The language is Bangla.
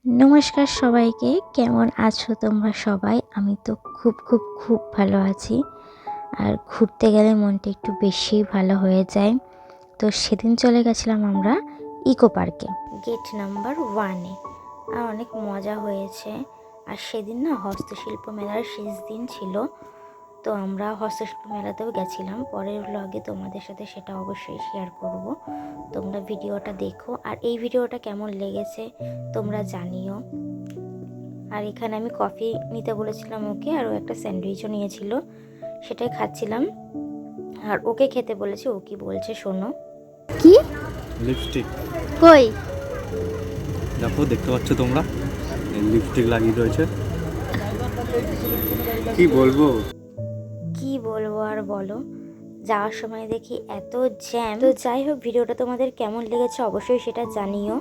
নমস্কার সবাইকে, কেমন আছো তোমরা সবাই? আমি তো খুব ভালো আছি। আর ঘুরতে গেলে মনটা একটু বেশিই ভালো হয়ে যায়। তো সেদিন চলে গেছিলাম আমরা ইকো পার্কে, গেট নাম্বার 1-এ। আর অনেক মজা হয়েছে। আর সেদিন না হস্তশিল্প মেলার শেষ দিন ছিল, তো আমরা হস্তশিল্প মেলাতেও গেছিলাম। পরের ব্লগে তোমাদের সাথে সেটা অবশ্যই শেয়ার করব। তোমরা ভিডিওটা দেখো, আর এই ভিডিওটা কেমন লেগেছে তোমরা জানিও। আর এখানে আমি কফি নিতে বলেছিলাম ওকে, আর ও একটা স্যান্ডউইচও নিয়েছিল, সেটাই খাচ্ছিলাম। আর ওকে খেতে বলেছি, ও কি বলছে শোনো। কি লিপস্টিক কই? দেখো, দেখতে পাচ্ছ তোমরা, লিপস্টিক লাগিয়ে রয়েছে। কি বলবো আর বলো, যাওয়ার সময় দেখি এত জ্যাম। তো যাই হোক, ভিডিওটা তোমাদের কেমন লেগেছে অবশ্যই সেটা জানিও।